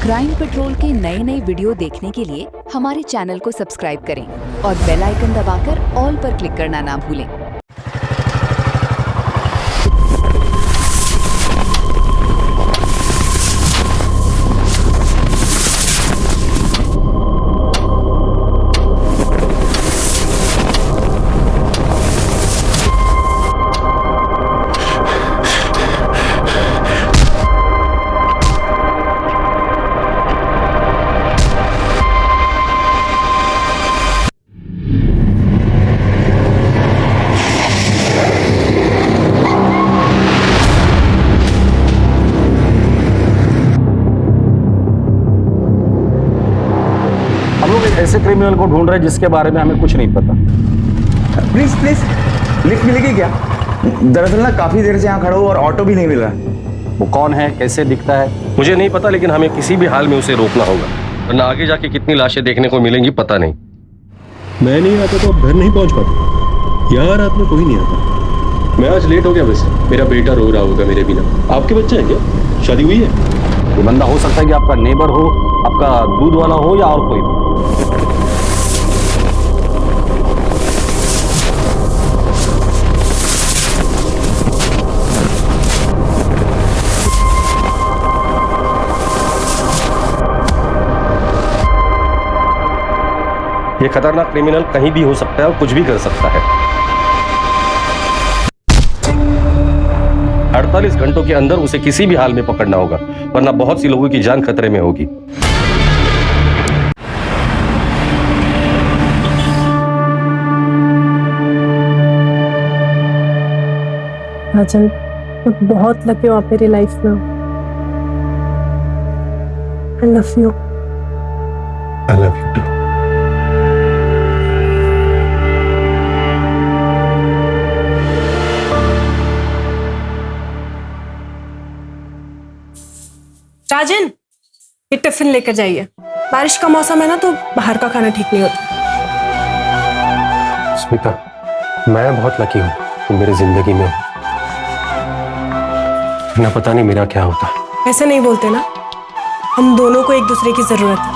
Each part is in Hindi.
क्राइम पेट्रोल के नए नए वीडियो देखने के लिए हमारे चैनल को सब्सक्राइब करें और बेल आइकन दबाकर ऑल पर क्लिक करना ना भूलें। ऐसे क्रिमिनल को ढूंढ रहे हैं जिसके बारे में हमें कुछ नहीं पता। प्लीज प्लीज लिफ्ट मिलेगी क्या? दरअसल ना काफी देर से यहाँ खड़ा हूँ और ऑटो भी नहीं मिल रहा। वो कौन है, कैसे दिखता है, मुझे नहीं पता, लेकिन हमें किसी भी हाल में उसे रोकना होगा, वरना आगे जाके कितनी लाशें देखने को मिलेंगी पता नहीं। मैं नहीं आता तो आप घर नहीं पहुंच पाते। यार रात में कोई नहीं आता। मैं आज लेट हो गया। वैसे मेरा बेटा रो रहा होगा मेरे बिना। आपके बच्चे हैं क्या? शादी हुई है? ये बंदा हो सकता है कि आपका नेबर हो, आपका दूध वाला हो या और कोई। ये खतरनाक क्रिमिनल कहीं भी हो सकता है और कुछ भी कर सकता है। 48 घंटों के अंदर उसे किसी भी हाल में पकड़ना होगा, वरना बहुत सी लोगों की जान खतरे में होगी। राजन, मैं बहुत लकी हूँ आप मेरी लाइफ में हो। I love you. I love you too. राजन, ये टिफिन लेकर जाइए। बारिश का मौसम है ना, तो बाहर का खाना ठीक नहीं होता। स्मिता, मैं बहुत लकी हूँ तुम मेरी जिंदगी में हो। ना पता नहीं मेरा क्या होता। ऐसे नहीं बोलते ना, हम दोनों को एक दूसरे की जरूरत है।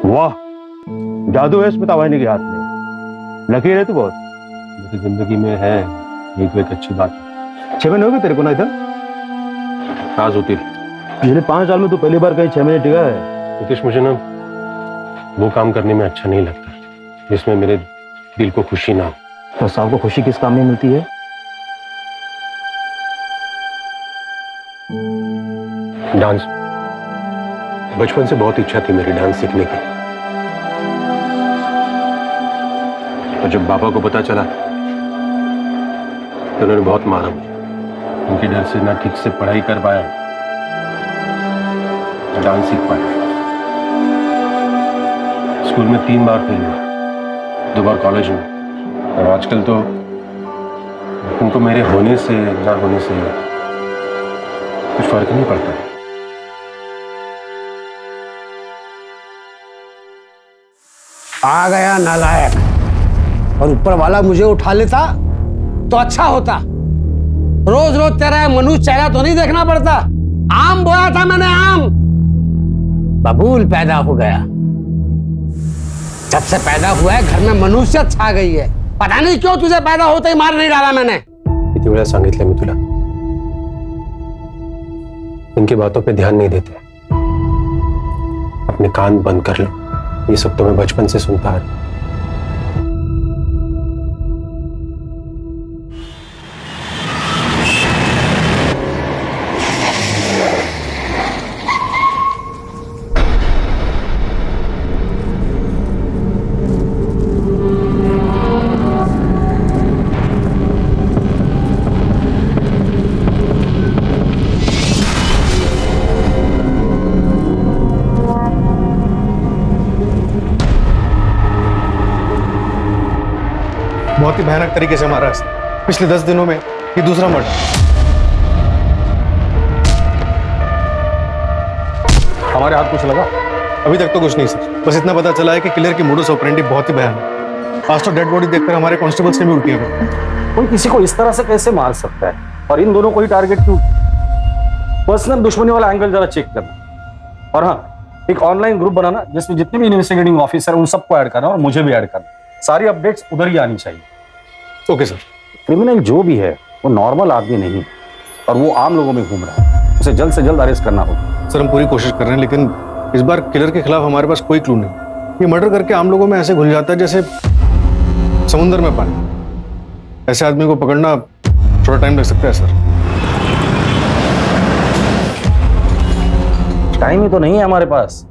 वाह, जादू है स्मिता वाहिनी के हाथ में। लकी है तू बहुत। मेरी जिंदगी में है ये तो एक अच्छी बात है। 6 महीने हो गए तेरे को ना इधर? आज होती पिछले 5 साल में तू पहली बार कहीं 6 महीने टिका है। नितीश, मुझे ना वो काम करने में अच्छा नहीं लगता जिसमें मेरे दिल को खुशी ना हो। तो साहब को खुशी किस काम में मिलती है? डांस। बचपन से बहुत इच्छा थी मेरी डांस सीखने की। और जब पापा को पता चला तो उन्होंने बहुत मारा मुझे। उनके डर से ना ठीक से पढ़ाई कर पाया, ना डांस सीख पाया। स्कूल में 3 बार फेल हुआ, 2 बार कॉलेज में। और आजकल तो उनको मेरे होने से ना होने से कुछ फर्क नहीं पड़ता है। आ गया नालायक। और ऊपर वाला मुझे उठा लेता तो अच्छा होता। रोज रोज तेरा मनुष्य चेहरा तो नहीं देखना पड़ता। आम बोया था मैंने, आम बबूल पैदा हो गया। जब से पैदा हुआ है घर में मनुष्यत छा गई है। पता नहीं क्यों तुझे पैदा होते ही मार नहीं डाला मैंने। किती वेळा सांगितलं मी तुला, इनकी बातों पे ध्यान नहीं देते। अपने कान बंद कर लो। ये सब तो मैं बचपन से सुनता आ रहा हूं। बहुत ही भयानक तरीके से मारा है। पिछले 10 दिनों में ये दूसरा मर्डर। हमारे हाथ कुछ लगा? अभी तक तो कुछ नहीं सर, बस इतना पता चला है कि किलर की मोडस ऑपरेंडी बहुत ही भयानक है। आज तो डेड बॉडी देखकर हमारे कांस्टेबल्स ने भी उल्टियां कर। कोई किसी को इस तरह से कैसे मार सकता है, और इन दोनों को ही टारगेट क्यों? पर्सनल दुश्मनी वाला एंगल जरा चेक करना, और हाँ, एक ऑनलाइन ग्रुप बनाना जिसमें जितने भी इन्वेस्टिगेटिंग ऑफिसर उन सबको ऐड करना और मुझे भी ऐड करना। सारी अपडेट्स उधर ही आनी चाहिए। Okay sir. क्रिमिनल जो भी है वो नॉर्मल आदमी नहीं, और वो आम लोगों में घूम रहा है, उसे जल्द से जल्द अरेस्ट करना होगा। सर हम पूरी कोशिश कर रहे हैं, लेकिन इस बार किलर के खिलाफ हमारे पास कोई क्लू नहीं। ये मर्डर करके आम लोगों में ऐसे घुल जाता है जैसे समुद्र में पानी। ऐसे आदमी को पकड़ना थोड़ा टाइम लग सकता है सर। टाइम ही तो नहीं है हमारे पास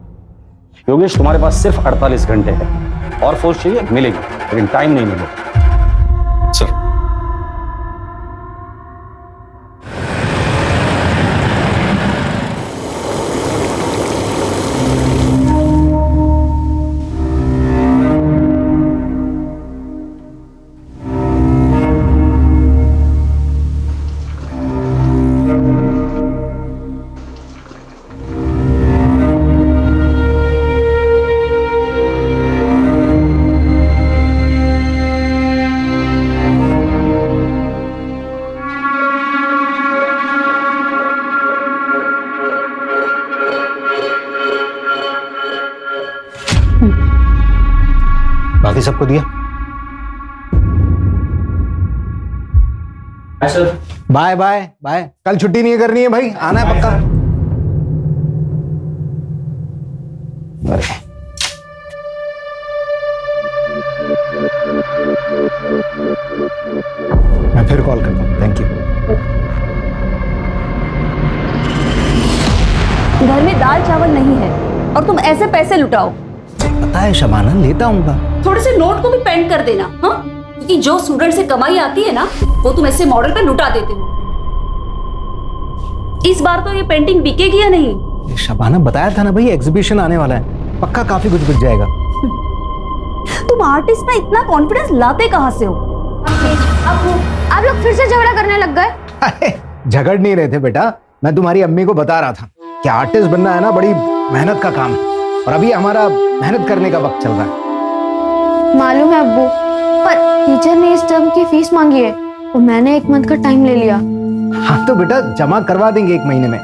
योगेश, तुम्हारे पास सिर्फ 48 घंटे है, और फोर्स चाहिए मिलेगी, लेकिन टाइम नहीं मिलेगा। सर बाकी सबको दिया? बाय बाय बाय, कल छुट्टी नहीं करनी है भाई, आना है पक्का। मैं फिर कॉल करता हूँ, थैंक यू। घर में दाल चावल नहीं है और तुम ऐसे पैसे लुटाओ। पता है शबाना, लेता हूँ। थोड़े से नोट को भी पेंट कर देना, हाँ? क्योंकि जो स्टूडेंट से कमाई आती है ना, वो तुम ऐसे मॉडल पे लुटा देते हो। इस बार तो ये पेंटिंग बिकेगी या नहीं? शबाना बताया था ना भाई, एग्जीबिशन आने वाला है, पक्का काफी कुछ बिक जाएगा। तुम आर्टिस्ट में इतना कॉन्फिडेंस लाते कहाँ से हो? आप लोग फिर से झगड़ा करने लग गए? अरे झगड़ नहीं रहे थे बेटा, मैं तुम्हारी अम्मी को बता रहा था कि आर्टिस्ट बनना है ना बड़ी मेहनत का काम है, और अभी हमारा मेहनत करने का वक्त चल रहा है। मालूम है अब्बू, पर टीचर ने इस टर्म की फीस मांगी है तो मैंने 1 मंथ का टाइम ले लिया। हाँ तो बेटा जमा करवा देंगे 1 महीने में।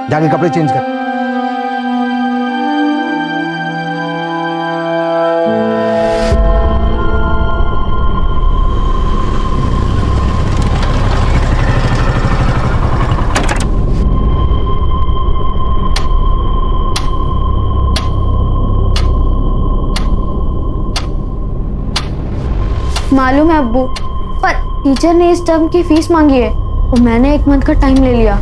जाके कपड़े चेंज कर। मालूम है अब्बू, पर टीचर ने इस टर्म की फीस मांगी है तो मैंने 1 मंथ का टाइम ले लिया।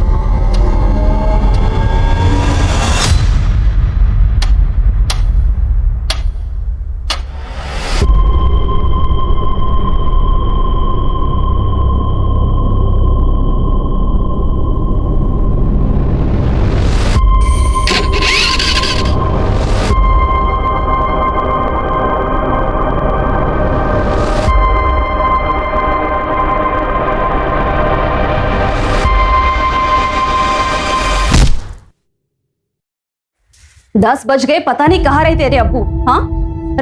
दस बज गए, पता नहीं कहाँ रहे तेरे अब्बू। हाँ,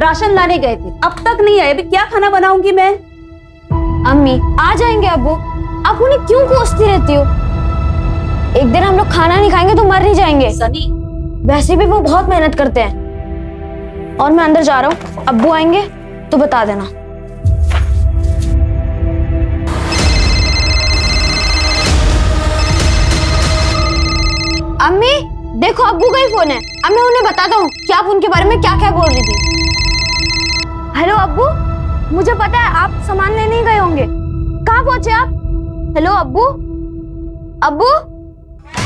राशन लाने गए थे, अब तक नहीं आए। अभी क्या खाना बनाऊंगी मैं? अम्मी आ जाएंगे अब्बू, आप उन्हें क्यों कोसती रहती हो? एक दिन हम लोग खाना नहीं खाएंगे तो मर नहीं जाएंगे। सनी, वैसे भी वो बहुत मेहनत करते हैं। और मैं अंदर जा रहा हूँ, अब्बू आएंगे तो बता देना। अम्मी देखो, अब्बू का ही फोन है, अब मैं उन्हें बताता हूँ कि आप उनके बारे में क्या क्या बोल रही थी। हेलो अब्बू, मुझे पता है आप सामान लेने ही गए होंगे, कहाँ पहुंचे आप? हेलो अब्बू, अब्बू?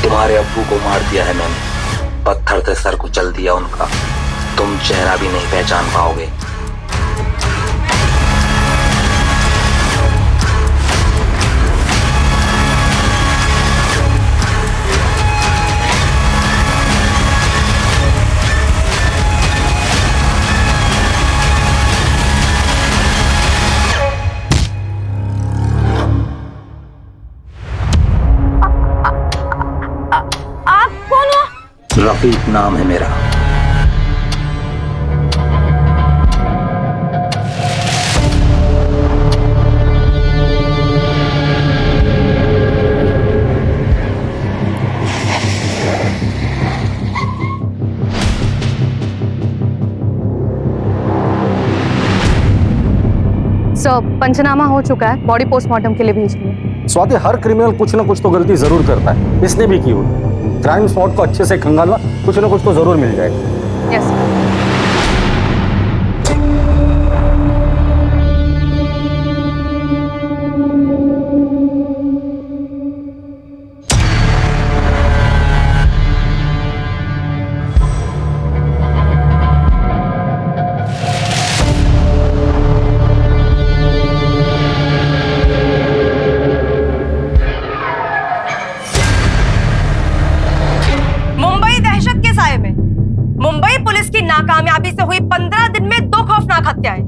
तुम्हारे अब्बू को मार दिया है मैंने, पत्थर से सर कुचल दिया उनका, तुम चेहरा भी नहीं पहचान पाओगे। रफीक नाम है मेरा। सर, पंचनामा हो चुका है, बॉडी पोस्टमार्टम के लिए भेज दिए। स्वाति, हर क्रिमिनल कुछ ना कुछ तो गलती जरूर करता है, इसने भी की होगी। क्राइम स्पॉट को अच्छे से खंगालना, कुछ ना कुछ तो जरूर मिल जाएगा। Yes sir. मुंबई दहशत के साए में मुंबई पुलिस की नाकामयाबी से हुई 15 दिन में 2 खौफनाक हत्याएं।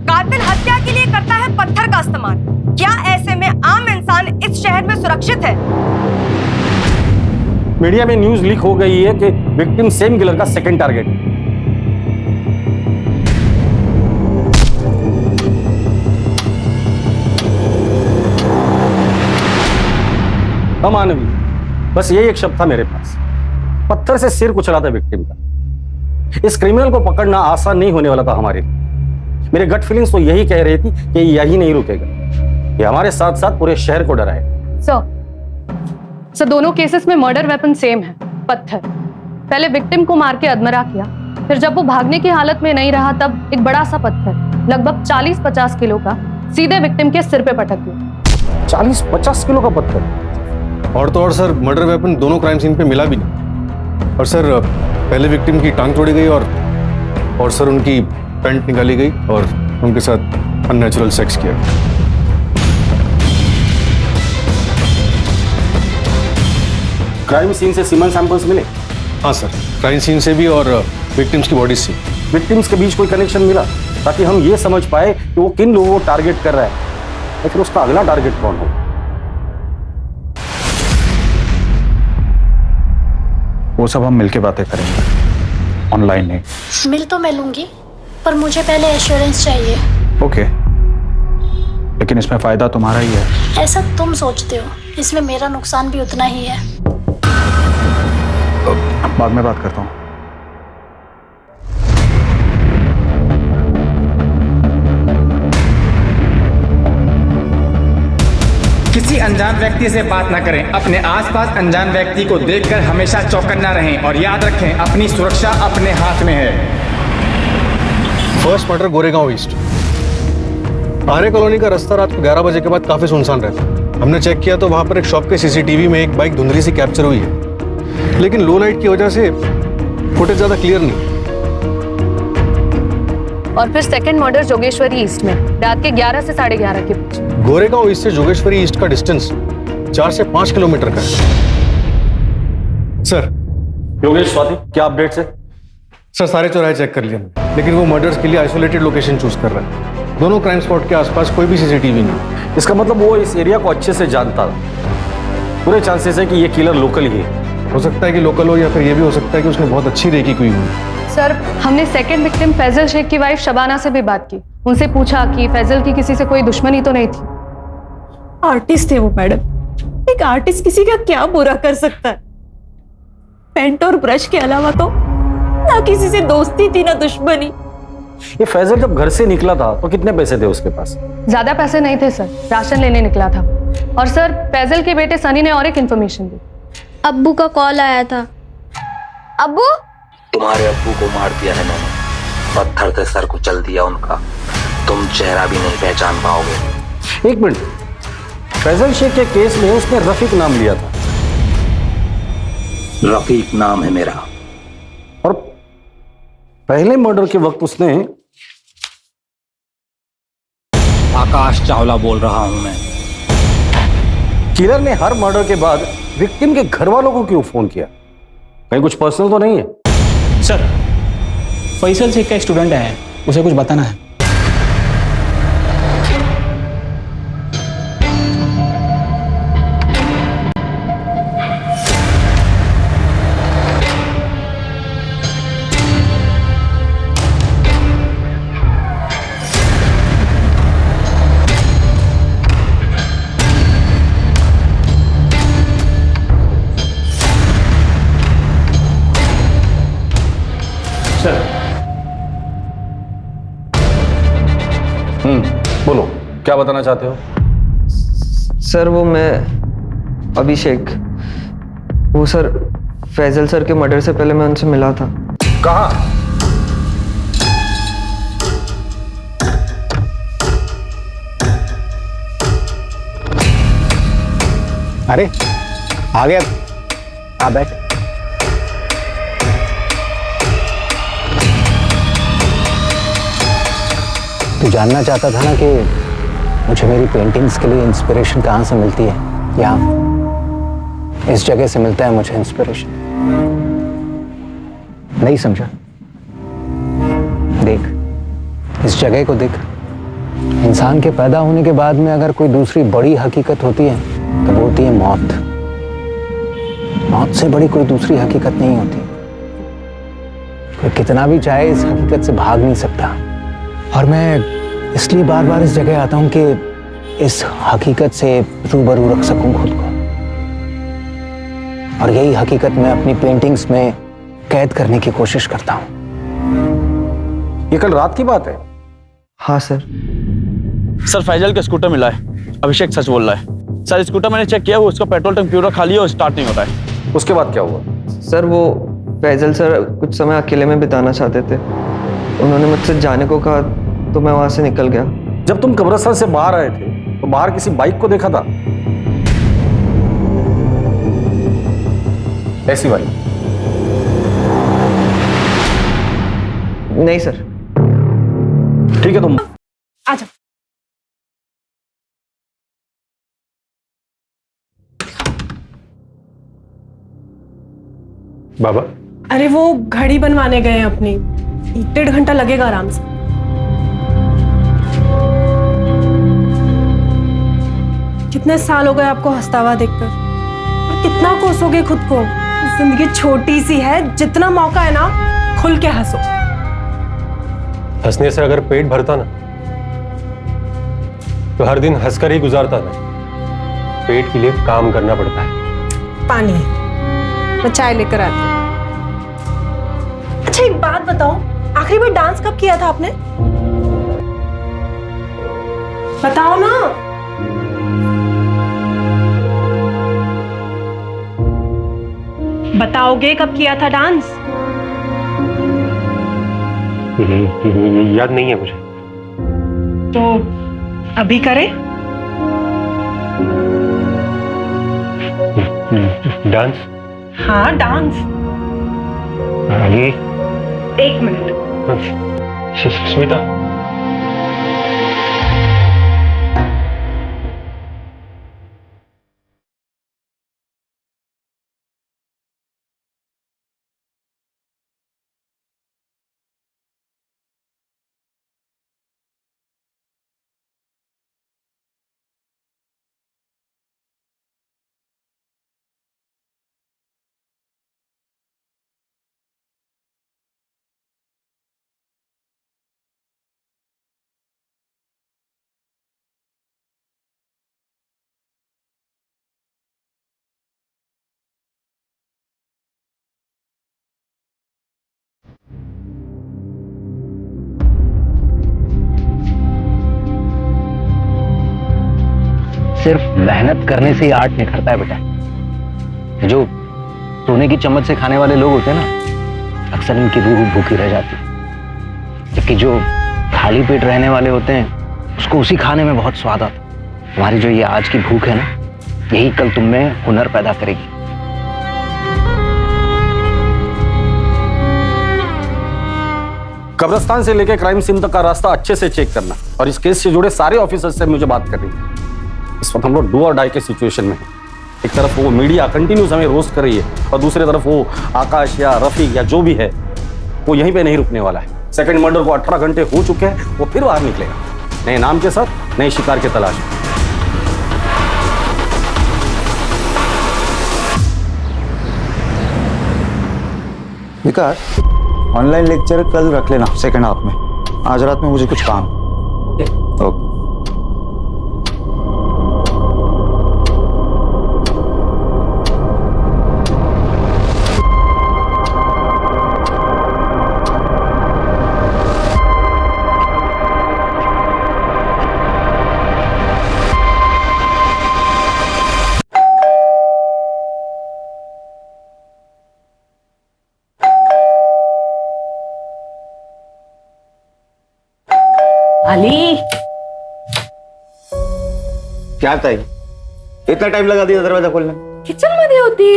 कातिल हत्या के लिए करता है पत्थर का इस्तेमाल। क्या ऐसे में आम इंसान इस शहर में सुरक्षित है? मीडिया में न्यूज लीक हो गई है कि विक्टिम सेम किलर का सेकंड टारगेट है। अमानवीय, बस यही एक शब्द था मेरे पास। पत्थर से सिर कुचला था विक्टिम का। इस क्रिमिनल को पकड़ना आसान नहीं होने वाला था हमारे लिए। मेरे गट फीलिंग्स तो यही कह रही थी कि यही नहीं रुकेगा, ये हमारे साथ साथ पूरे शहर को डराए। सर, दोनों केसेस में मर्डर वेपन सेम है, पत्थर। पहले विक्टिम को मार के अधमरा किया, फिर जब वो भागने की हालत में नहीं रहा तब एक बड़ा सा पत्थर लगभग 40-50 किलो का सीधे विक्टिम के सिर पे पटक दिया। 40-50 किलो का पत्थर? और तो और सर, मर्डर वेपन दोनों क्राइम सीन पे मिला भी नहीं। और सर, पहले विक्टिम की टांग तोड़ी गई और सर उनकी पैंट निकाली गई और उनके साथ अननेचुरल सेक्स किया। क्राइम सीन से सीमन सैंपल्स मिले? हाँ सर, क्राइम सीन से भी और विक्टिम्स की बॉडी से। विक्टिम्स के बीच कोई कनेक्शन मिला ताकि हम ये समझ पाए कि वो किन लोगों को टारगेट कर रहा है या फिर उसका अगला टारगेट कौन हो? वो सब हम मिलके बातें करेंगे, ऑनलाइन नहीं। मिल तो मैं लूंगी, पर मुझे पहले एश्योरेंस चाहिए। ओके, लेकिन इसमें फायदा तुम्हारा ही है। ऐसा तुम सोचते हो, इसमें मेरा नुकसान भी उतना ही है। बाद में बात करता हूँ। किसी अनजान व्यक्ति से बात न करें। अपने आसपास अनजान व्यक्ति को देखकर हमेशा चौकन्ना रहें और याद रखें, अपनी सुरक्षा अपने हाथ में है। First murder Goregaon east. Arya colony का रास्ता रात को 11 बजे के बाद काफी सुनसान रहता है। हमने चेक किया तो वहां पर एक शॉप के सीसीटीवी में एक बाइक धुंधली सी कैप्चर हुई है, लेकिन लो लाइट की वजह से फुटेज ज्यादा क्लियर नहीं। और फिर सेकंड मर्डर जोगेश्वरी ईस्ट में रात के 11 से 11:30 के बीच। गोरेगांव ईस्ट से जोगेश्वरी ईस्ट का डिस्टेंस 4 से 5 किलोमीटर का है। सर, योगेश, स्वाति, क्या अपडेट्स है? सर, सारे चौराहे चेक कर लिए हमने, लेकिन वो मर्डर्स के लिए आइसोलेटेड लोकेशन चूज कर रहा है। दोनों क्राइम स्पॉट के आसपास कोई भी सीसीटीवी नहीं। इसका मतलब वो इस एरिया को अच्छे से जानता था। पूरे चांसेस है कि ये किलर लोकल ही है। हो सकता है कि लोकल हो या फिर ये भी हो सकता है कि उसने बहुत अच्छी रेकी की हुई। सर, हमने सेकंड विक्टिम फैजल शेख की वाइफ शबाना से भी बात की। उनसे पूछा कि फैजल की किसी से कोई दुश्मनी तो नहीं थी। आर्टिस्ट थे वो मैडम। एक आर्टिस्ट किसी का क्या बुरा कर सकता है? पेंट और ब्रश के अलावा तो ना किसी से दोस्ती थी ना दुश्मनी। ये फैजल जब घर से निकला था तो कितने पैसे थे उसके पास? ज्यादा पैसे नहीं थे सर, राशन लेने निकला था। और सर, फैजल के बेटे सनी ने और एक इन्फॉर्मेशन दी। अब्बू का कॉल आया था। अब्बू? तुम्हारे अब्बू को मार दिया है मैंने, पत्थर से सर कुचल दिया उनका। तुम चेहरा भी नहीं पहचान पाओगे। एक मिनट, फैजल शेख के केस में उसने रफीक नाम लिया था। रफीक नाम है मेरा। और पहले मर्डर के वक्त उसने आकाश चावला बोल रहा हूं मैं। किलर ने हर मर्डर के बाद विक्टिम के घर वालों को क्यों फोन किया? कहीं कुछ पर्सनल तो नहीं है? सर, फैसल शेख का स्टूडेंट है, उसे कुछ बताना है। बोलो क्या बताना चाहते हो? सर वो मैं अभिषेक, वो सर फैजल सर के मर्डर से पहले मैं उनसे मिला था। कहाँ? अरे आ गया, आ बैठ। तू जानना चाहता था ना कि मुझे मेरी पेंटिंग्स के लिए इंस्पिरेशन कहाँ से मिलती है? यहाँ इस जगह से मिलता है मुझे इंस्पिरेशन। नहीं समझा? देख इस जगह को देख। इंसान के पैदा होने के बाद में अगर कोई दूसरी बड़ी हकीकत होती है तो वो होती है मौत। मौत से बड़ी कोई दूसरी हकीकत नहीं होती। कोई कितना भी चाहे इस हकीकत से भाग नहीं सकता। और मैं इसलिए बार बार इस जगह आता हूं कि इस हकीकत से रूबरू रख सकूं खुद को। और यही हकीकत मैं अपनी पेंटिंग्स में कैद करने की कोशिश करता हूं। ये कल रात की बात है? हाँ सर। सर फैजल का स्कूटर मिला है, अभिषेक सच बोल रहा है। सर स्कूटर मैंने चेक किया, वो उसका पेट्रोल टैंक पूरा खाली है और स्टार्ट नहीं हो रहा है। उसके बाद क्या हुआ? सर वो फैजल सर कुछ समय अकेले में बिताना चाहते थे। उन्होंने मुझसे जाने को कहा तो मैं वहां से निकल गया। जब तुम कब्रिस्तान से बाहर आए थे तो बाहर किसी बाइक को देखा था? ऐसी बाइक? नहीं सर। ठीक है तुम आजा। बाबा अरे वो घड़ी बनवाने गए हैं अपनी, 1.5 घंटा लगेगा आराम से। कितने साल हो गए आपको हंसता हुआ देखकर, और कितना कोसोगे खुद को? जिंदगी छोटी सी है, जितना मौका है ना खुल के हंसो। हंसने से अगर पेट भरता ना तो हर दिन हंसकर ही गुजारता ना। पेट के लिए काम करना पड़ता है। पानी मैं चाय लेकर आती हूँ। अच्छा एक बात बताओ, आखिरी बार डांस कब किया था आपने? बताओ ना। बताओगे कब किया था डांस? याद नहीं है मुझे। तो अभी करें? डांस? हाँ डांस। ये 1 मिनट। स्मिता सिर्फ मेहनत करने से ही आर्ट निखरता है बेटा। जो सोने की चम्मच से खाने वाले लोग होते हैं ना, अक्सर इनकी रूह भूखी रह जाती है। जबकि जो खाली पेट रहने वाले होते हैं उसको उसी खाने में बहुत स्वाद आता है। तुम्हारी जो ये आज की भूख है ना, यही कल तुम में हुनर पैदा करेगी। कब्रिस्तान से लेकर क्राइम सीन तक का रास्ता अच्छे से चेक करना, और इस केस से जुड़े सारे ऑफिसर्स से मुझे बात करनी है। इस वक्त हम लोग डू और डाई के सिचुएशन में हैं। एक तरफ वो मीडिया कंटिन्यूस हमें रोस्ट कर रही है, और दूसरी तरफ वो आकाश या रफीक या जो भी है वो यहीं पे नहीं रुकने वाला है। सेकंड मर्डर को 18 घंटे हो चुके हैं, वो फिर बाहर निकलेगा नए नाम के साथ, नए शिकार की तलाश में। विकास, ऑनलाइन लेक्चर कल रख लेना सेकंड हाफ में। आज रात में मुझे कुछ काम। ओके। अली क्या ताई, इतना टाइम लगा दिया दरवाजा खोलने में? किचन मध्ये होती,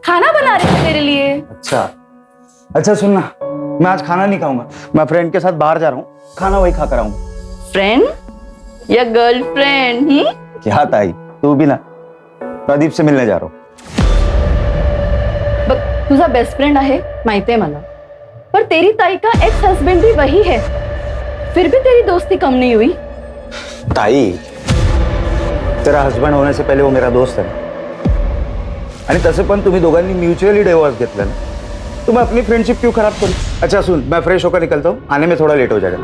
खाना बना रही थी तेरे लिए। अच्छा सुनना, मैं आज खाना नहीं खाऊंगा, मैं फ्रेंड के साथ बाहर जा रहा हूँ, खाना वही खाकर आऊंगा। फ्रेंड या गर्लफ्रेंड? क्या ताई, तू भी ना प्रदीप से मिलने जा रहा हूँ। तुझा बेस्ट फ्रेंड आहे माहिती आहे मला, पर तेरी ताई का एक्स हस्बैंड भी वही है, फिर भी तेरी दोस्ती कम नहीं हुई। ताई, तेरा हस्बंड होने से पहले वो मेरा दोस्त है, आणि तसे पण तुम्ही दोघांनी म्युच्युअली डिवोर्स घेतला ना, तो मैं अपनी फ्रेंडशिप क्यों खराब करूं? अच्छा सुन, मैं फ्रेश होकर निकलता हूँ, आने में थोड़ा लेट हो जाएगा।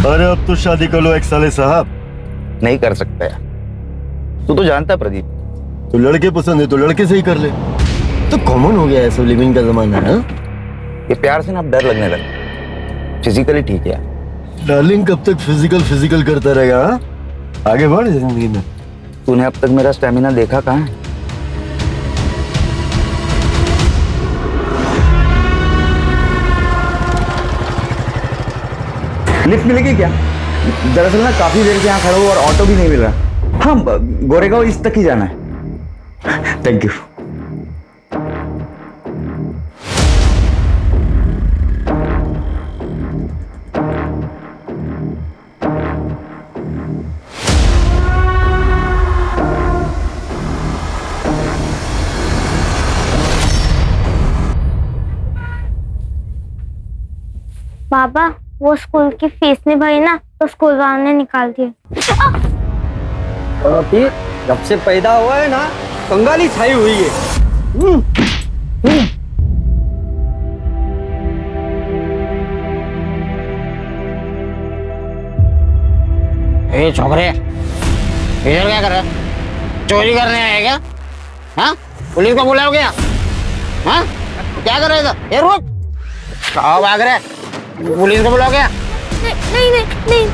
अरे अब तो शादी कर लो एक साले साहब। नहीं कर सकता यार, तू तो जानता है प्रदीप, तो लड़के पसंद है तो लड़के से ही कर ले, तो कॉमन हो गया है सब लिविंग का जमाना है। ये प्यार से ना अब डर लगने लगा, फिजिकली ठीक है। डार्लिंग कब तक फिजिकल करता रहेगा? आगे बढ़ जिंदगी में। तूने अब तक मेरा स्टेमिना देखा कहाँ है? लिफ्ट मिलेगी क्या? दरअसल ना काफी देर से यहाँ खड़ा हूँ और ऑटो भी नहीं मिल रहा। हाँ, गोरेगांव ईस्ट तक ही जाना है। Thank you. पापा, वो स्कूल की फीस नहीं भरी ना, तो स्कूल वालों ने निकाल दिया। जब से पैदा हुआ है ना, कंगाली छाई हुई है। ए छोकरे, इधर क्या कर रहे हो? चोरी करने आए क्या? हाँ, पुलिस को बुलाओ क्या? हाँ, क्या कर रहे इधर? ये रुक, कहाँ भाग रहे? पुलिस को बुलाओ क्या? नहीं।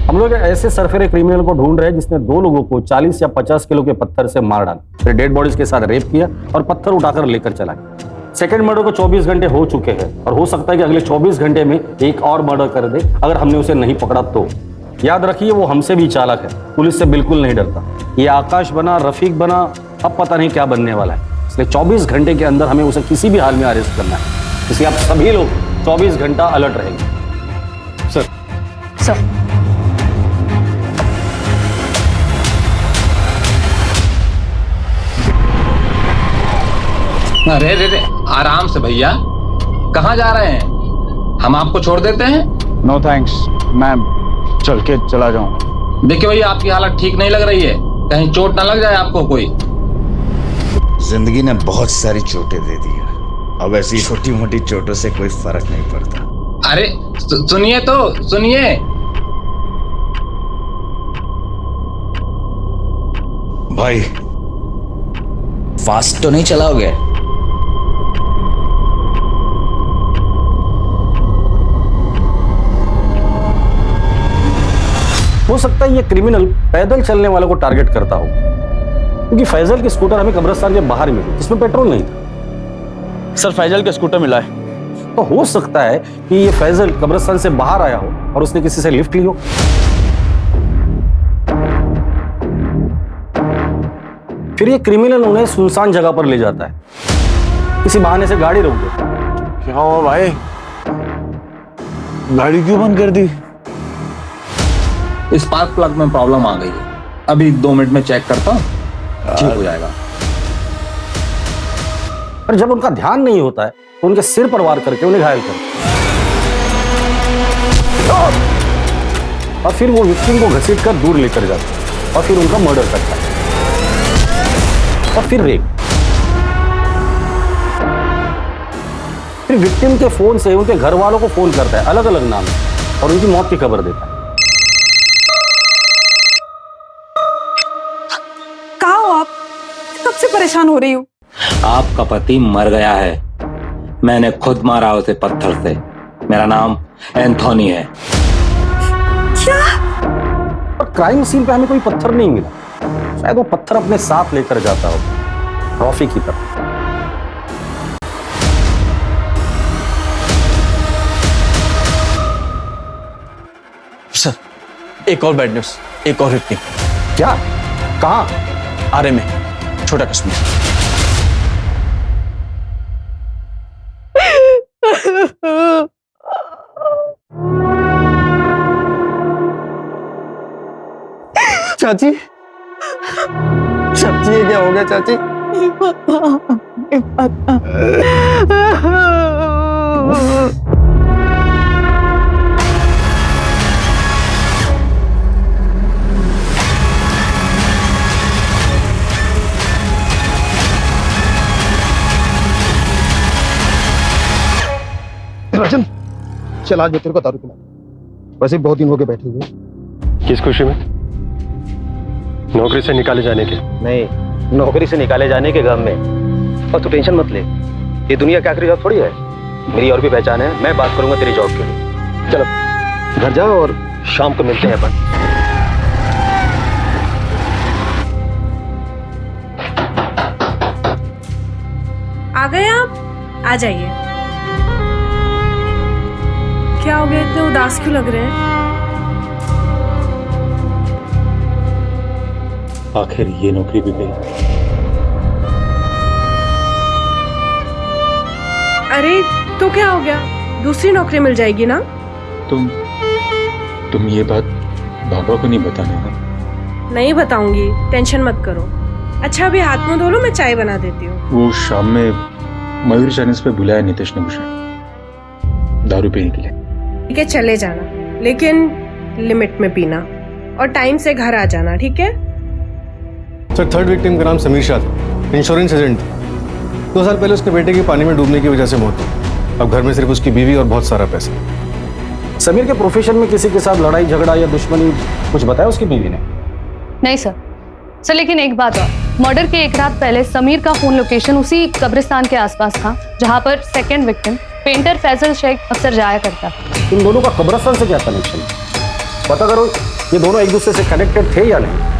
हम लोग ऐसे सरफेरे क्रिमिनल को ढूंढ रहे हैं जिसने 2 लोगों को 40 या 50 किलो के पत्थर से मार डाला, फिर डेड बॉडीज के साथ रेप किया और पत्थर उठाकर लेकर चला गया। सेकंड मर्डर को 24 घंटे हो चुके हैं और हो सकता है कि अगले 24 घंटे में एक और मर्डर कर दे अगर हमने उसे नहीं पकड़ा तो। याद रखिए, वो हमसे भी चालाक है, पुलिस से बिल्कुल नहीं डरता। ये आकाश बना, रफीक बना, अब पता नहीं क्या बनने वाला है, इसलिए 24 घंटे के अंदर हमें उसे किसी भी हाल में अरेस्ट करना है। इसलिए आप सभी लोग 24 घंटा अलर्ट रहेंगे। सर अरे रे आराम से भैया, कहाँ जा रहे हैं? हम आपको छोड़ देते हैं। नो थैंक्स, मैं चल के चला जाऊं। देखिए भैया, आपकी हालत ठीक नहीं लग रही है, कहीं चोट ना लग जाए आपको कोई। जिंदगी ने बहुत सारी चोटें दे दी है, अब ऐसी छोटी मोटी चोटों से कोई फर्क नहीं पड़ता। अरे सुनिए तो सुनिए। भाई फास्ट तो नहीं चलाओगे? हो सकता है ये क्रिमिनल पैदल चलने वालों को टारगेट करता हो, क्योंकि फैजल की स्कूटर हमें कब्रिस्तान के बाहर मिली जिसमें पेट्रोल नहीं था। सर फैजल का स्कूटर मिला है। तो हो सकता है कि ये फैजल कब्रिस्तान से बाहर आया हो और उसने किसी से लिफ्ट ली हो। फिर ये क्रिमिनल उन्हें सुनसान जगह पर ले जाता है, किसी बहाने से गाड़ी रोक देता है, क्या हुआ भाई? गाड़ी क्यों बंद कर दी? स्पार्क प्लग में प्रॉब्लम आ गई है, अभी 2 मिनट में चेक करता हूँ, ठीक हो जाएगा। पर जब उनका ध्यान नहीं होता है तो उनके सिर पर वार करके उन्हें घायल कर और फिर वो विक्टिम को घसीट कर दूर लेकर जाता है और फिर उनका मर्डर करता है और फिर रेप। फिर विक्टिम के फोन से उनके घर वालों को फोन करता है अलग अलग नाम से और उनकी मौत की खबर देता है। कहाँ हो आप? कब से परेशान हो रही हूँ। आपका पति मर गया है, मैंने खुद मारा उसे पत्थर से। मेरा नाम एंथोनी है। क्या? और क्राइम सीन पे हमें कोई पत्थर नहीं मिला, शायद वो पत्थर अपने साथ लेकर जाता हो ट्रॉफी की तरह। सर, एक और बैड न्यूज, एक और विक्टिम। क्या? कहाँ? आरे में, छोटा कश्मीर। चाची, चाची ये क्या हो गया चाची? राजन, चल आज मैं तेरे को दारू पिला। वैसे बहुत दिन हो गए बैठे हुए। किस खुशी में? नौकरी से निकाले जाने के? नहीं, नौकरी से निकाले जाने के गम में। और तू टेंशन मत ले, ये दुनिया की आखिरी जॉब थोड़ी है। मेरी और भी पहचान है, मैं बात करूंगा तेरी जॉब के लिए। चलो घर जाओ और शाम को मिलते हैं अपन। आ गए आप? आ जाइए। क्या हो गया, इतने उदास क्यों लग रहे हैं? आखिर ये नौकरी भी गई। अरे तो क्या हो गया, दूसरी नौकरी मिल जाएगी ना। तुम ये बात बाबा को नहीं बताने ना? नहीं बताऊंगी, टेंशन मत करो। अच्छा अभी हाथ मुंह धो लो, मैं चाय बना देती हूँ। वो शाम में मयूर चैनल्स पे बुलाया नितेश ने मुझे दारू पीने के लिए। ठीक है चले जाना, लेकिन लिमिट में पीना और टाइम से घर आ जाना, ठीक है? सर, थर्ड विक्टिम का नाम समीर शाह था, इंश्योरेंस एजेंट था। 2 साल पहले उसके बेटे की पानी में डूबने की वजह से मौत हुई। अब घर में सिर्फ उसकी बीवी और बहुत सारा पैसा। समीर के प्रोफेशन में किसी के साथ लड़ाई झगड़ा या दुश्मनी कुछ बताया उसकी बीवी ने? नहीं सर। सर लेकिन एक बात और, मर्डर के एक रात पहले समीर का फोन लोकेशन उसी कब्रिस्तान के आसपास था जहां पर second victim painter Faisal Shaikh अक्सर जाया करता। इन दोनों का कब्रिस्तान से क्या कनेक्शन? पता करो ये दोनों एक दूसरे से कनेक्टेड थे या नहीं।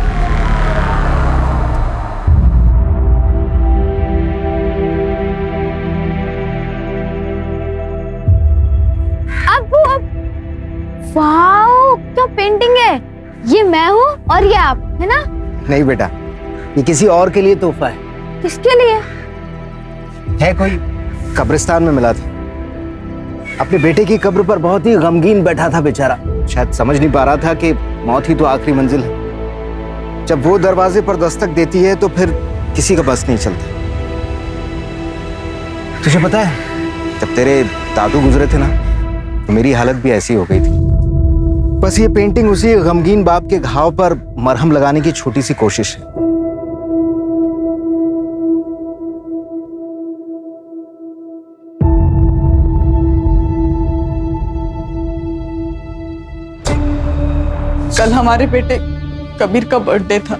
वाओ, क्या पेंटिंग है! ये मैं हूँ और ये आप, है ना? नहीं बेटा, ये किसी और के लिए तोहफा है। किसके लिए? है कोई कब्रिस्तान में मिला था। अपने बेटे की कब्र पर बहुत ही गमगीन बैठा था बेचारा। शायद समझ नहीं पा रहा था कि मौत ही तो आखिरी मंजिल है। जब वो दरवाजे पर दस्तक देती है तो फिर किसी का बस नहीं चलता। तुझे पता है, जब तेरे दादू गुजरे थे ना, तो मेरी हालत भी ऐसी हो गई थी। बस ये पेंटिंग उसी गमगीन बाप के घाव पर मरहम लगाने की छोटी सी कोशिश है। कल हमारे बेटे कबीर का बर्थडे था।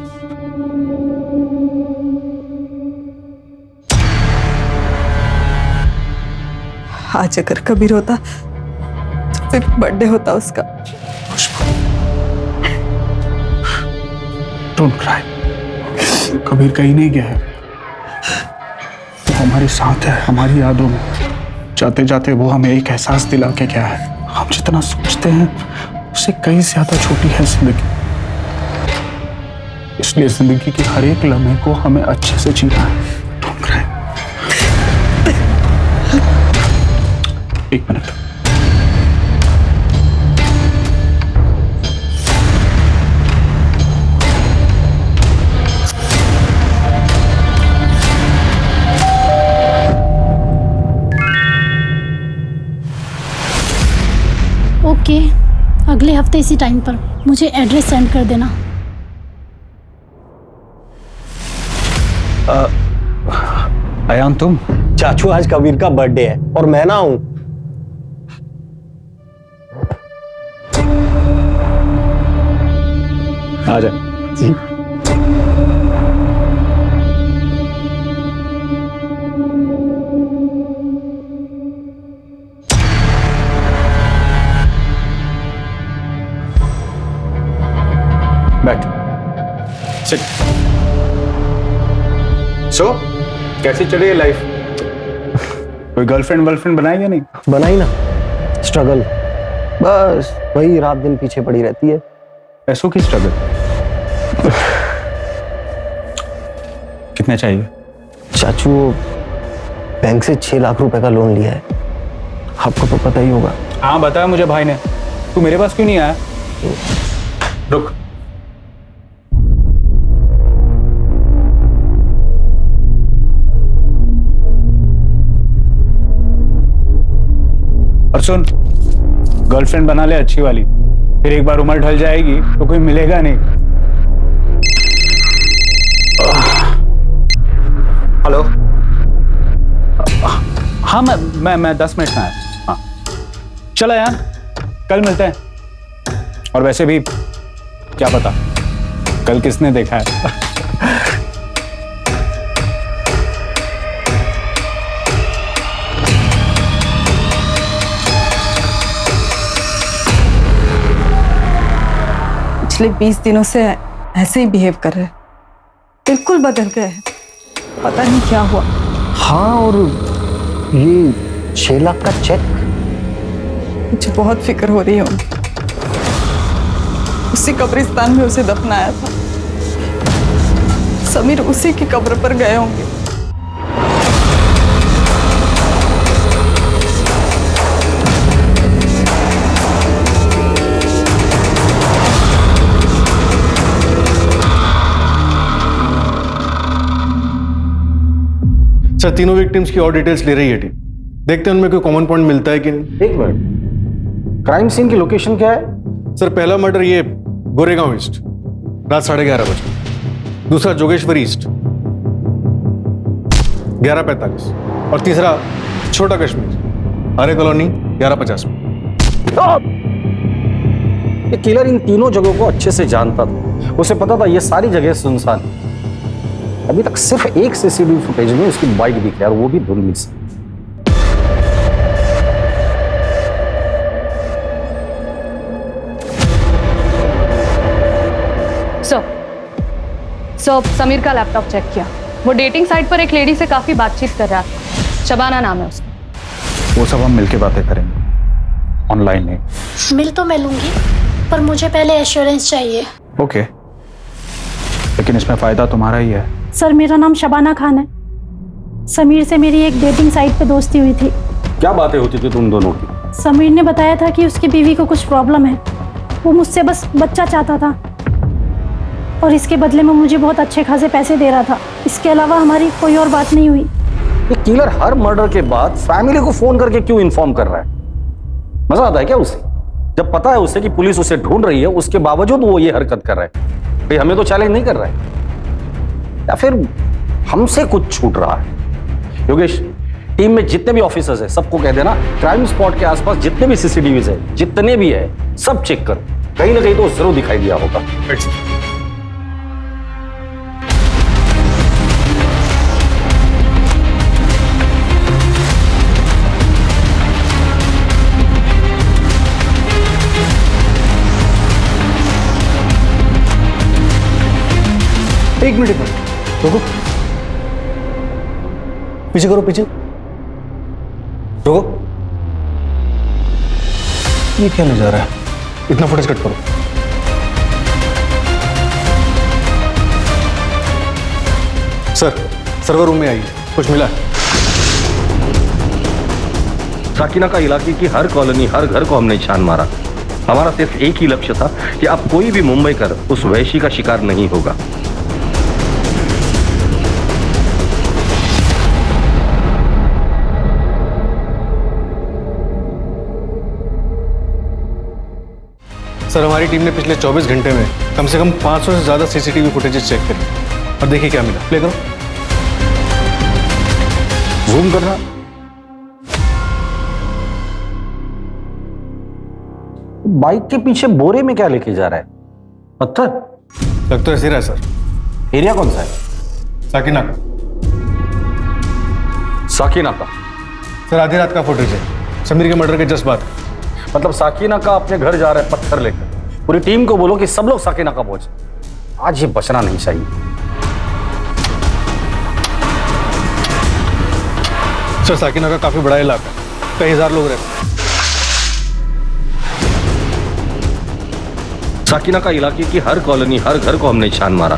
आज अगर कबीर होता तो फिर बर्थडे होता उसका। डोंट क्राई, कबीर कहीं नहीं गया है, वो हमारे साथ है, हमारी यादों में। जाते जाते वो हमें एक एहसास दिला के गया है, हम जितना सोचते हैं उससे कहीं ज्यादा छोटी है जिंदगी। इसलिए जिंदगी के हर एक लम्हे को हमें अच्छे से जीना है। Don't cry. एक मिनट। ओके, अगले हफ्ते इसी टाइम पर मुझे एड्रेस सेंड कर देना। अयान तुम? चाचू आज कबीर का बर्थडे है और मैं ना हूं। आ जा। जी। बैठ। सिट। सो कैसी चल रही है लाइफ? कोई गर्लफ्रेंड वर्लफ्रेंड बनाई या नहीं? बनाई ना, स्ट्रगल, बस वही रात दिन पीछे पड़ी रहती है। पैसों की स्ट्रगल? कितने चाहिए? चाचू बैंक से 6 लाख रुपए का लोन लिया है, आपको तो पता ही होगा। हाँ बताया मुझे भाई ने। तू मेरे पास क्यों नहीं आया? रुक। और सुन, गर्लफ्रेंड बना ले अच्छी वाली, फिर एक बार उम्र ढल जाएगी तो कोई मिलेगा नहीं। हेलो। हाँ मैं 10 मिनट में आया। हाँ चला यार, कल मिलते हैं। और वैसे भी क्या पता कल किसने देखा है। पिछले 20 दिनों से ऐसे ही बिहेव कर रहे हैं, बिल्कुल बदल गए हैं, पता नहीं क्या हुआ। हाँ, और ये 6 लाख का चेक, मुझे बहुत फिक्र हो रही है उनकी। उसी कब्रिस्तान में उसे दफनाया था, समीर उसी की कब्र पर गए होंगे। सर तीनों विक्टिम्स की और डिटेल्स ले रही है टीम, देखते हैं उनमें कोई कॉमन पॉइंट मिलता है कि नहीं। एक मिनट, क्राइम सीन की लोकेशन क्या है? सर पहला मर्डर ये गोरेगांव ईस्ट रात 11:30 बजे, दूसरा जोगेश्वरी ईस्ट 11:45 और तीसरा छोटा कश्मीर हरे कॉलोनी 11:50 में। ये किलर इन तीनों जगहों को अच्छे से जानता था, उसे पता था ये सारी जगह सुनसान है। अभी तक सिर्फ एक सीसीटीवी फुटेज में उसकी बाइक दिखी और वो भी धुंधली से। सो समीर का लैपटॉप चेक किया, वो डेटिंग साइट पर एक लेडी से काफी बातचीत कर रहा था, शबाना नाम है उसका। वो सब हम मिलके बातें करेंगे, ऑनलाइन नहीं। मिल तो मैं लूंगी, पर मुझे पहले एश्योरेंस चाहिए। ओके, लेकिन इसमें फायदा तुम्हारा ही है। सर मेरा नाम शबाना खान है, समीर से मेरी एक डेटिंग साइट पे दोस्ती हुई थी। क्या बातें होती थी तुम दोनों की? समीर ने बताया था कि उसकी बीवी को कुछ प्रॉब्लम है, वो मुझसे बस बच्चा चाहता था और इसके बदले में मुझे बहुत अच्छे खासे पैसे दे रहा था। इसके अलावा हमारी कोई और बात नहीं हुई। ये किलर हर मर्डर के बाद फैमिली को फोन करके क्यों इन्फॉर्म कर रहा है? मजा आता है क्या उसे? जब पता है उसे कि पुलिस उसे ढूंढ रही है, उसके बावजूद वो ये हरकत कर रहा है। भाई हमें तो चैलेंज नहीं कर रहा है, या फिर हमसे कुछ छूट रहा है? योगेश, टीम में जितने भी ऑफिसर्स हैं सबको कह देना क्राइम स्पॉट के आसपास जितने भी सीसीटीवीज है, जितने भी है, सब चेक करो, कहीं ना कहीं तो जरूर दिखाई दिया होगा। एक मिनट रुको, पीछे करो, पीछे रुको। ये क्या नजारा है? इतना फुटेज कट करो। सर सर्वर रूम में आइए, कुछ मिला है? साकिना का इलाके की हर कॉलोनी, हर घर को हमने छान मारा। हमारा सिर्फ एक ही लक्ष्य था कि अब कोई भी मुंबई कर उस वैशी का शिकार नहीं होगा। सर हमारी टीम ने पिछले 24 घंटे में कम से कम 500 से ज्यादा सीसीटीवी फुटेजेस चेक करी और देखिए क्या मिला। प्ले करो, जूम करना। बाइक के पीछे बोरे में क्या लेके जा रहा है? पत्थर? लग तो ऐसे रहा है सर। एरिया कौन सा है? साकिना। साकिना का? सर आधी रात का फुटेज है, समीर के मर्डर के जस्ट बाद। मतलब साकिना का अपने घर जा रहा है पत्थर लेकर। पूरी टीम को बोलो कि सब लोग साकिना का पहुंचे। आज ये बचना नहीं चाहिए। सर साकिना का काफी बड़ा इलाका, कई हजार लोग रहते हैं। साकिना का इलाके की हर कॉलोनी, हर घर को हमने छान मारा।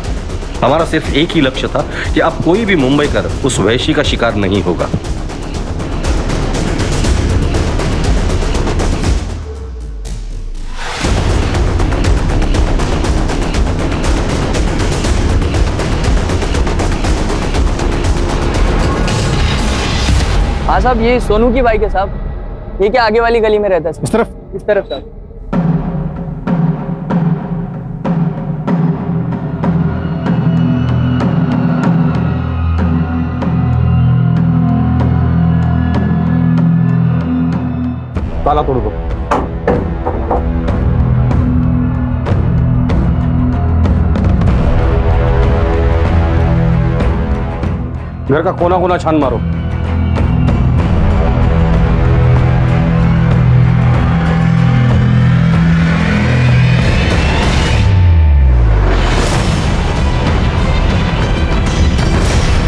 हमारा सिर्फ एक ही लक्ष्य था कि अब कोई भी मुंबई कर उस वैशी का शिकार नहीं होगा। हाँ साहब, ये सोनू की बाइक है साहब। ये क्या आगे वाली गली में रहता है? इस तरफ? इस तरफ साहब। ताला तोड़ दो। घर का कोना कोना छान मारो।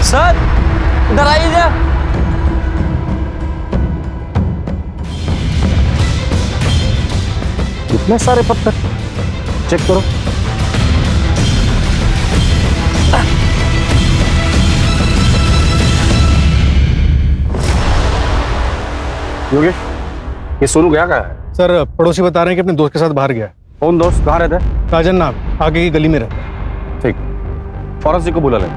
सर इधर आइए। इतने सारे पत्थर चेक करो। योगेश, ये सोनू गया कहाँ है? सर पड़ोसी बता रहे हैं कि अपने दोस्त के साथ बाहर गया है। कौन दोस्त? कहाँ रहता है? राजन नाम, आगे की गली में रहता है। ठीक, फॉरेंसिक को बुला लें।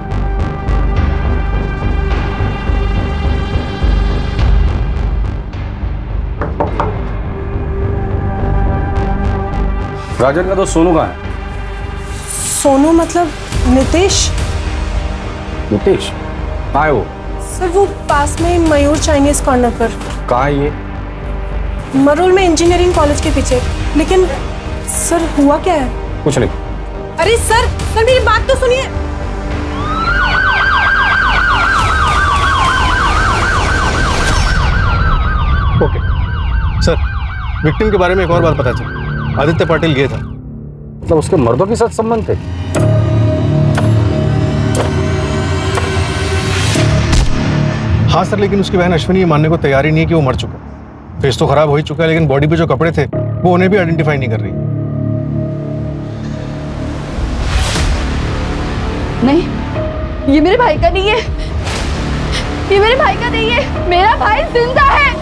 राजन का दोस्त सोनू कहाँ है? सोनू मतलब नितेश? नितेश कहाँ है वो? सर वो पास में मयूर चाइनीज कॉर्नर पर। कहाँ है ये? मरोल में इंजीनियरिंग कॉलेज के पीछे। लेकिन सर हुआ क्या है? कुछ नहीं। अरे सर मेरी बात तो सुनिए। ओके सर, विक्टिम के बारे में एक और बात पता चली। आदित्य पाटिल गया था। मतलब उसके मर्दों के साथ संबंध थे? हाँ सर, लेकिन उसकी बहन अश्विनी ये मानने को तैयार ही नहीं है कि वो मर चुका। फेस तो खराब हो ही चुका है, लेकिन बॉडी पे जो कपड़े थे वो उन्हें भी आइडेंटिफाई नहीं कर रही। नहीं, ये मेरे भाई का नहीं है। ये मेरे भाई का नहीं है। मेरा भाई जिंदा है।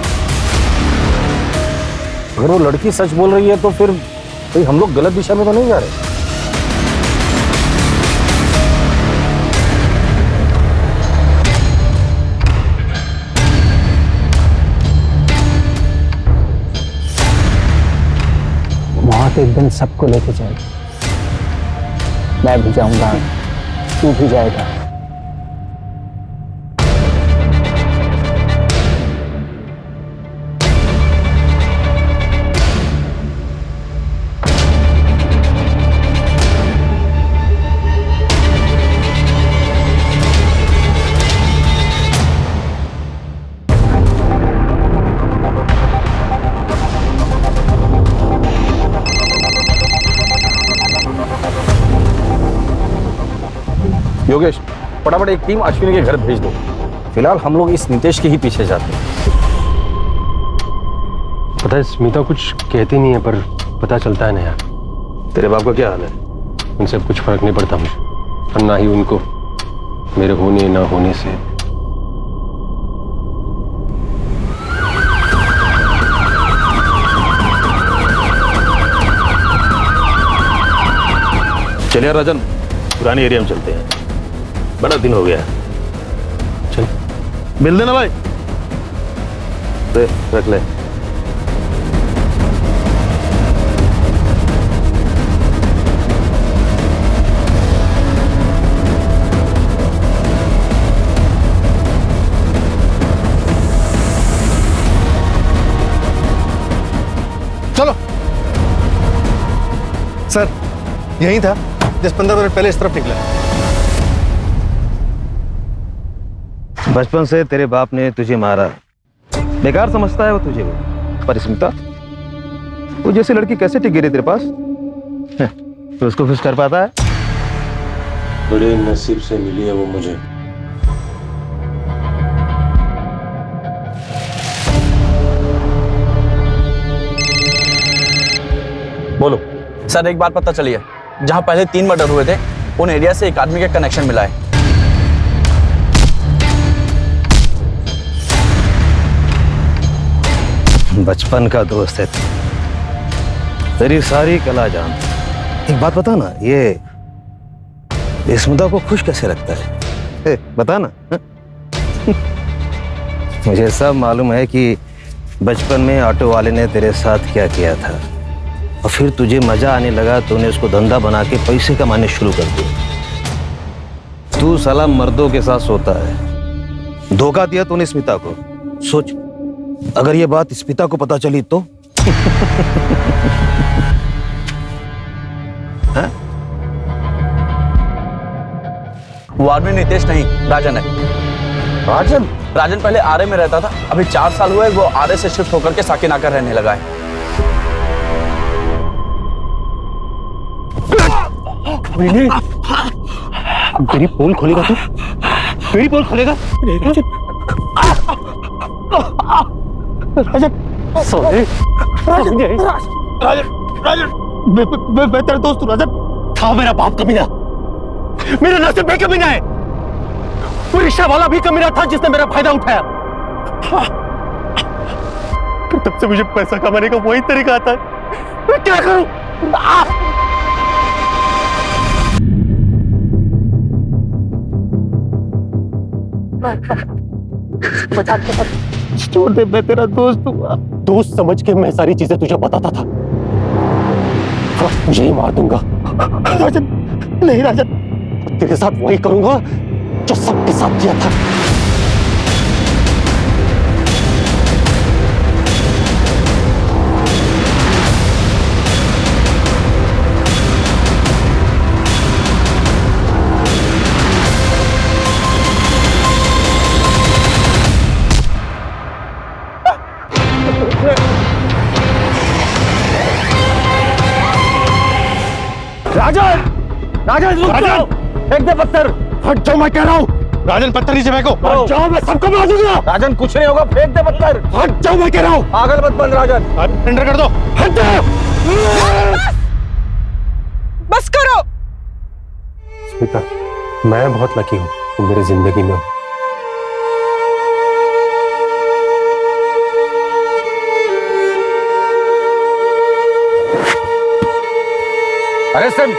अगर वो लड़की सच बोल रही है तो फिर भाई हम लोग गलत दिशा में तो नहीं जा रहे? मौत एक दिन सबको लेके जाएगी। मैं भी जाऊंगा, तू भी जाएगा। योगेश, फटाफट एक टीम अश्विनी के घर भेज दो। फिलहाल हम लोग इस नितेश के ही पीछे जाते हैं। पता है स्मिता कुछ कहती नहीं है, पर पता चलता है ना यार। तेरे बाप का क्या हाल है? उनसे कुछ फर्क नहीं पड़ता मुझे, और ना ही उनको मेरे होने ना होने से। चलिए राजन, पुरानी एरिया में चलते हैं, बड़ा दिन हो गया है। चल मिल देना भाई। दे रख ले। चलो सर, यही था 10-15 मिनट पहले इस तरफ निकला। बचपन से तेरे बाप ने तुझे मारा, बेकार समझता है वो तुझे। वो पर स्मिता, वो जैसी लड़की कैसे टिक गिरी तेरे पास? तो उसको खुश कर पाता है? बड़े नसीब से मिली है वो मुझे। बोलो सर, एक बात पता चली है, जहां पहले 3 मर्डर हुए थे उन एरिया से एक आदमी का कनेक्शन मिला है। बचपन का दोस्त है, तेरी सारी कला जान। एक बात बता ना, ये स्मिता को खुश कैसे रखता है? बता ना। मुझे सब मालूम है कि बचपन में ऑटो वाले ने तेरे साथ क्या किया था, और फिर तुझे मजा आने लगा तो उन्हें उसको धंधा बना के पैसे कमाने शुरू कर दिए। तू साला मर्दों के साथ सोता है, धोखा दिया तूने स्मिता को। सोच, अगर ये बात स्मिता को पता चली तो? वो आदमी नितेश नहीं, राजन है। राजन? राजन पहले आरए में रहता था, अभी 4 साल हुए वो आरए से शिफ्ट होकर के साकिनाकर रहने लगा है। तेरी पोल खोलेगा तू? तेरी पोल खोलेगा? राजन, सॉरी राजन, मैं तेरा दोस्त हूँ राजन। था मेरा बाप कमीना, मेरे नसीब में कमीना है। वो रिक्शा वाला भी कमीना था जिसने मेरा फायदा उठाया। तब से मुझे पैसा कमाने का वही तरीका आता है। मैं क्या करूं? छोड़ दे, मैं तेरा दोस्त हूँ। दोस्त समझ के मैं सारी चीजें तुझे बताता था, तुझे ही मार दूंगा। राजन, नहीं राजन, तेरे साथ वही करूंगा जो सबके साथ किया था। राजन, राजन रुक जाओ, फेंक दे पत्थर। हट जाओ, मैं कह रहा हूँ। राजन, पत्थर नीचे फेंको। हट जाओ, मैं सबको मार दूंगा। राजन, कुछ नहीं होगा, फेंक दे पत्थर। हट जाओ, मैं कह रहा हूँ। पागल मत बन राजन। सरेंडर कर दो। हट जाओ। बस करो। स्मिता, मैं बहुत लकी हूँ तुम मेरी जिंदगी में हो। अरे सर,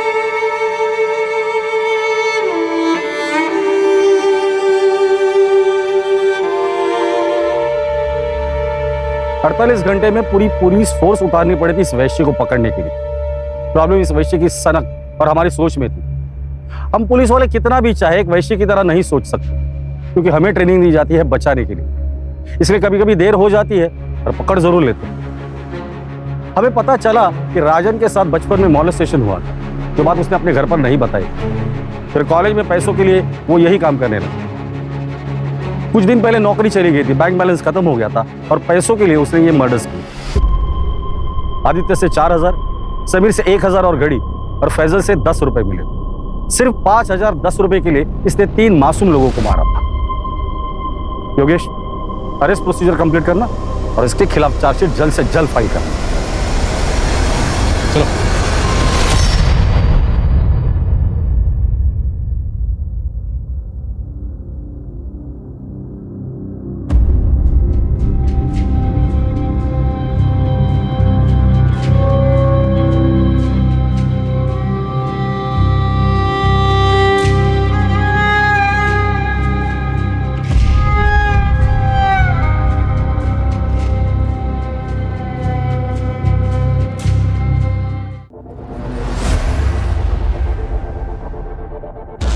48 घंटे में पूरी पुलिस फोर्स उतारनी पड़ी थी इस वैश्य को पकड़ने के लिए। प्रॉब्लम इस वैश्य की सनक और हमारी सोच में थी। हम पुलिस वाले कितना भी चाहे एक वैश्य की तरह नहीं सोच सकते, क्योंकि हमें ट्रेनिंग दी जाती है बचाने के लिए। इसलिए कभी कभी देर हो जाती है और पकड़ जरूर लेते हैं। हमें पता चला कि राजन के साथ बचपन में मॉलेस्टेशन हुआ था, जो बात उसने अपने घर पर नहीं बताई। फिर कॉलेज में पैसों के लिए वो यही काम करने लगा। कुछ दिन पहले नौकरी चली गई थी, बैंक बैलेंस खत्म हो गया था और पैसों के लिए उसने ये मर्डर्स किए। आदित्य से 4000, समीर से 1000 और घड़ी, और फैजल से 10 रुपए मिले। सिर्फ 5010 रुपए के लिए इसने 3 मासूम लोगों को मारा था। योगेश, अरेस्ट प्रोसीजर कंप्लीट करना और इसके खिलाफ चार्जशीट जल्द से जल्द फाइल करना। चलो।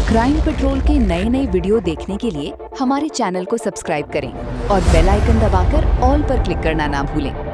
क्राइम पेट्रोल के नए वीडियो देखने के लिए हमारे चैनल को सब्सक्राइब करें और बेल आइकन दबाकर ऑल पर क्लिक करना ना भूलें।